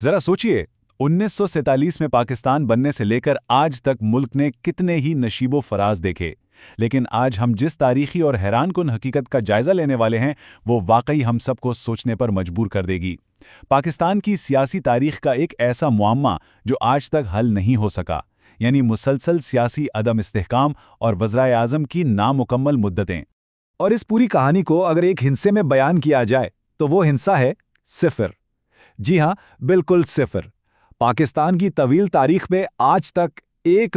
जरा सोचिए, 1947 में पाकिस्तान बनने से लेकर आज तक मुल्क ने कितने ही नशीबो फराज देखे। लेकिन आज हम जिस तारीखी और हैरानकुन हकीकत का जायजा लेने वाले हैं, वो वाकई हम सबको सोचने पर मजबूर कर देगी। पाकिस्तान की सियासी तारीख का एक ऐसा मुअम्मा जो आज तक हल नहीं हो सका, यानी मुसलसल सियासी अदम इस्तेहकाम और वज़राए आज़म की नामुकम्मल मुद्दतें। और इस पूरी कहानी को अगर एक हिस्से में बयान किया जाए तो वो हिस्सा है सिफर। जी हाँ, बिल्कुल सिफर। पाकिस्तान की तवील तारीख में आज तक एक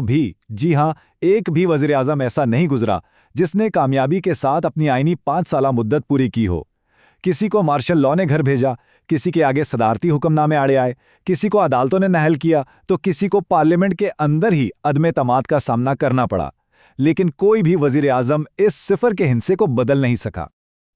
भी वज़ीर आज़म ऐसा नहीं गुजरा जिसने कामयाबी के साथ अपनी आईनी 5 साला मुद्दत पूरी की हो। किसी को मार्शल लॉ ने घर भेजा, किसी के आगे सदारती हुक्मनामे आड़े आए, किसी को अदालतों ने नहल किया, तो किसी को पार्लियामेंट के अंदर ही अदम तमाद का सामना करना पड़ा। लेकिन कोई भी वज़ीर आज़म इस सिफर के हिस्से को बदल नहीं सका।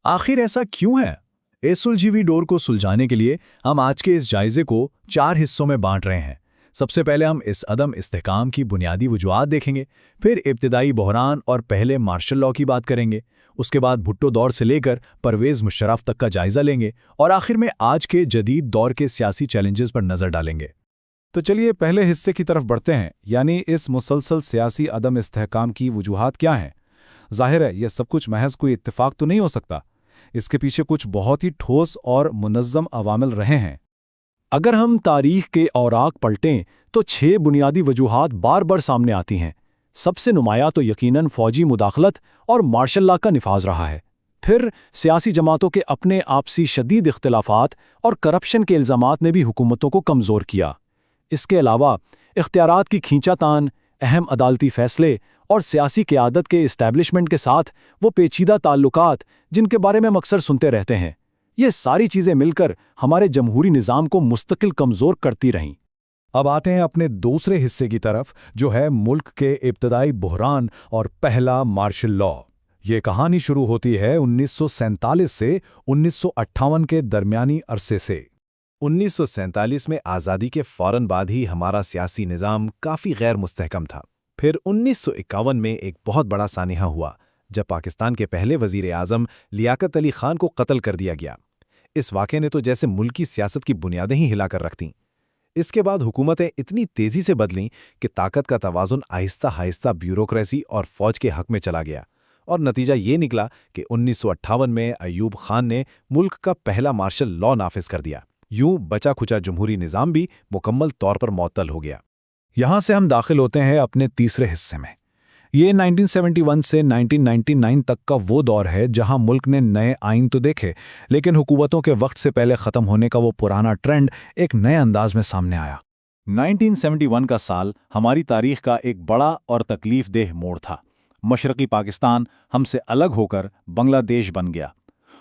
आखिर ऐसा क्यों है? इस सुलझी हुई डोर को सुलझाने के लिए हम आज के इस जायजे को 4 हिस्सों में बांट रहे हैं। सबसे पहले हम इस अदम इस्तेहकाम की बुनियादी वजूहात देखेंगे, फिर इब्तिदाई बहरान और पहले मार्शल लॉ की बात करेंगे, उसके बाद भुट्टो दौर से लेकर परवेज़ मुशर्रफ तक का जायजा लेंगे और आखिर में आज के जदीद दौर के सियासी चैलेंजेस पर नज़र डालेंगे। तो चलिए पहले हिस्से की तरफ बढ़ते हैं, यानी इस मुसलसल सियासी अदम इस्तेहकाम की वजूहात क्या हैं। ज़ाहिर है यह सब कुछ महज कोई इत्तेफाक तो नहीं हो सकता, इसके पीछे कुछ बहुत ही ठोस और मुनज़्ज़म अवामिल रहे हैं। अगर हम तारीख के औराक पलटें तो 6 बुनियादी वजूहात बार बार सामने आती हैं। सबसे नुमाया तो यकीनन फ़ौजी मुदाखलत और मार्शल लॉ का निफाज रहा है। फिर सियासी जमातों के अपने आपसी शदीद इख्तिलाफात और करप्शन के इल्ज़ामात ने भी हुकूमतों को कमज़ोर किया। इसके अलावा इख्तियारात की खींचातान, अहम अदालती फ़ैसले और सियासी क़यादत के इस्टेब्लिशमेंट के साथ वो पेचीदा ताल्लुकात जिनके बारे में हम अक्सर सुनते रहते हैं, ये सारी चीज़ें मिलकर हमारे जमहूरी निज़ाम को मुस्तकिल कमज़ोर करती रहीं। अब आते हैं अपने दूसरे हिस्से की तरफ, जो है मुल्क के इब्तदाई बहरान और पहला मार्शल लॉ। ये कहानी शुरू होती है 1947 से 1958 के दरमियानी अरसे से। 1947 में आज़ादी के फ़ौरन बाद ही हमारा सियासी निज़ाम काफ़ी गैर मुस्तहकम था। फिर 1951 में एक बहुत बड़ा सानिहा हुआ जब पाकिस्तान के पहले वज़ीर आज़म लियाकत अली खान को कत्ल कर दिया गया। इस वाक़े ने तो जैसे मुल्क की सियासत की बुनियादें ही हिलाकर रख दीं। इसके बाद हुकूमतें इतनी तेज़ी से बदलीं कि ताकत का तवाज़ुन आहिस्ता आहिस्ता ब्यूरोक्रेसी और फ़ौज के हक़ में चला गया, और नतीजा ये निकला कि 1958 में अयूब खान ने मुल्क का पहला मार्शल लॉ नाफिज कर दिया। यूं बचा खुचा जमहूरी निज़ाम भी मुकम्मल तौर पर मुअत्तल हो गया। यहाँ से हम दाखिल होते हैं अपने तीसरे हिस्से में। ये 1971 से 1999 तक का वो दौर है जहां मुल्क ने नए आइन तो देखे, लेकिन हुकूमतों के वक्त से पहले ख़त्म होने का वो पुराना ट्रेंड एक नए अंदाज में सामने आया। 1971 का साल हमारी तारीख का एक बड़ा और तकलीफ़देह मोड़ था। मशरक़ी पाकिस्तान हमसे अलग होकर बांग्लादेश बन गया।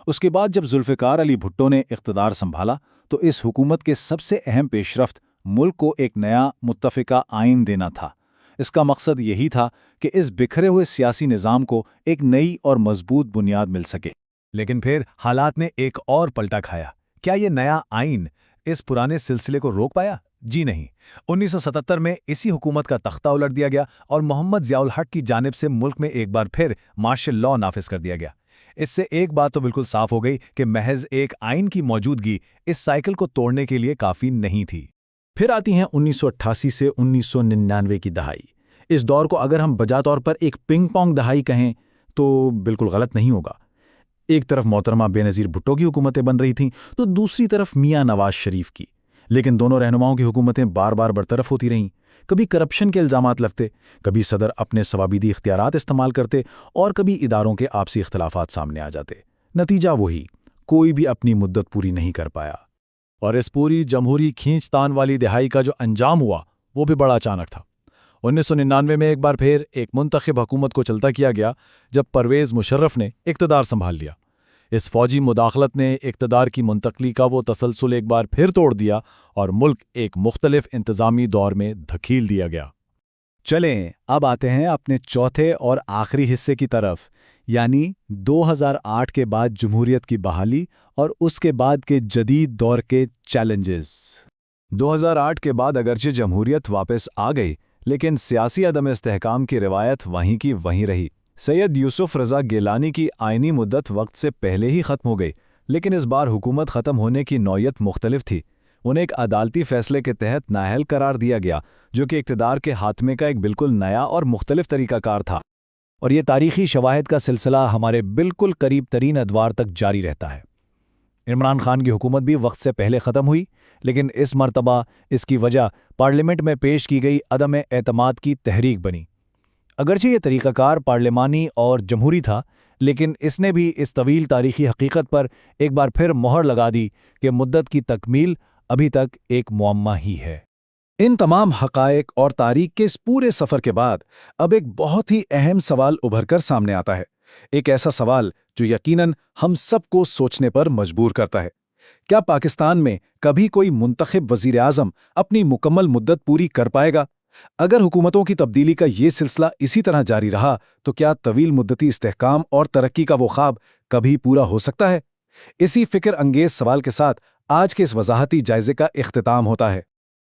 उसके बाद जब जुल्फ़िकार अली भुट्टो ने इक़्तिदार संभाला तो इस हुकूमत के सबसे अहम पेशरफ्त मुल्क को एक नया मुत्तफ़िका आइन देना था। इसका मकसद यही था कि इस बिखरे हुए सियासी निज़ाम को एक नई और मजबूत बुनियाद मिल सके। लेकिन फिर हालात ने एक और पलटा खाया। क्या ये नया आइन इस पुराने सिलसिले को रोक पाया? जी नहीं। 1977 में इसी हुकूमत का तख्ता उलट दिया गया और मोहम्मद ज़ियाउल हक की जानिब से मुल्क में एक बार फिर मार्शल लॉ नाफिज कर दिया गया। इससे एक बात तो बिल्कुल साफ हो गई कि महज एक आइन की मौजूदगी इस साइकिल को तोड़ने के लिए काफ़ी नहीं थी। फिर आती हैं 1988 से 1999 की दहाई। इस दौर को अगर हम बजा तौर पर एक पिंग पोंग दहाई कहें तो बिल्कुल गलत नहीं होगा। एक तरफ मोहतरमा बेनज़ीर भुट्टो की हुकूमतें बन रही थीं तो दूसरी तरफ मियां नवाज शरीफ की, लेकिन दोनों रहनुमाओं की हुकूमतें बार बार बरतरफ होती रहीं। कभी करप्शन के इल्ज़ामात लगते, कभी सदर अपने सवाबिदी इख्तियारात इस्तेमाल करते और कभी इदारों के आपसी इख्तिलाफात सामने आ जाते। नतीजा वही, कोई भी अपनी मुद्दत पूरी नहीं कर पाया। और इस पूरी जमहूरी खींचतान वाली दिहाई का जो अंजाम हुआ वो भी बड़ा अचानक था। 1999 में एक बार फिर एक मुंतखब हुकूमत को चलता किया गया जब परवेज़ मुशर्रफ ने इक़्तिदार संभाल लिया। इस फ़ौजी मुदाखलत ने इक़्तिदार की मुंतकली का वो तसलसल एक बार फिर तोड़ दिया और मुल्क एक मुख्तलिफ इंतज़ामी दौर में धकेल दिया गया। चलें अब आते हैं अपने चौथे और आखिरी हिस्से की तरफ, यानी 2008 के बाद जमहूरियत की बहाली और उसके बाद के जदीद दौर के चैलेंजेस। 2008 के बाद अगरचे जमहूरियत वापस आ गई, लेकिन सियासी अदम इस्तेहकाम की रिवायत वहीं की वहीं रही। सैयद यूसुफ रज़ा गिलानी की आइनी मुद्दत वक्त से पहले ही ख़त्म हो गई, लेकिन इस बार हुकूमत ख़त्म होने की नौयत मुख्तलिफ थी। انہیں ایک عدالتی فیصلے کے تحت نااہل قرار دیا گیا، جو کہ اقتدار کے خاتمے کا ایک بالکل نیا اور مختلف طریقہ کار تھا۔ اور یہ تاریخی شواہد کا سلسلہ ہمارے بالکل قریب ترین ادوار تک جاری رہتا ہے۔ عمران خان کی حکومت بھی وقت سے پہلے ختم ہوئی، لیکن اس مرتبہ اس کی وجہ پارلیمنٹ میں پیش کی گئی عدم اعتماد کی تحریک بنی۔ اگرچہ یہ طریقہ کار پارلیمانی اور جمہوری تھا، لیکن اس نے بھی اس طویل تاریخی حقیقت پر ایک بار پھر مہر لگا دی کہ مدت کی تکمیل ابھی تک ایک معمہ ہی ہے۔ ان تمام حقائق اور تاریخ کے اس پورے سفر کے بعد اب ایک بہت ہی اہم سوال ابھر کر سامنے آتا ہے، ایک ایسا سوال جو یقیناً ہم سب کو سوچنے پر مجبور کرتا ہے۔ کیا پاکستان میں کبھی کوئی منتخب وزیر اعظم اپنی مکمل مدت پوری کر پائے گا؟ اگر حکومتوں کی تبدیلی کا یہ سلسلہ اسی طرح جاری رہا تو کیا طویل مدتی استحکام اور ترقی کا وہ خواب کبھی پورا ہو سکتا ہے؟ اسی فکر انگیز سوال کے ساتھ آج کے اس وضاحتی جائزے کا اختتام ہوتا ہے۔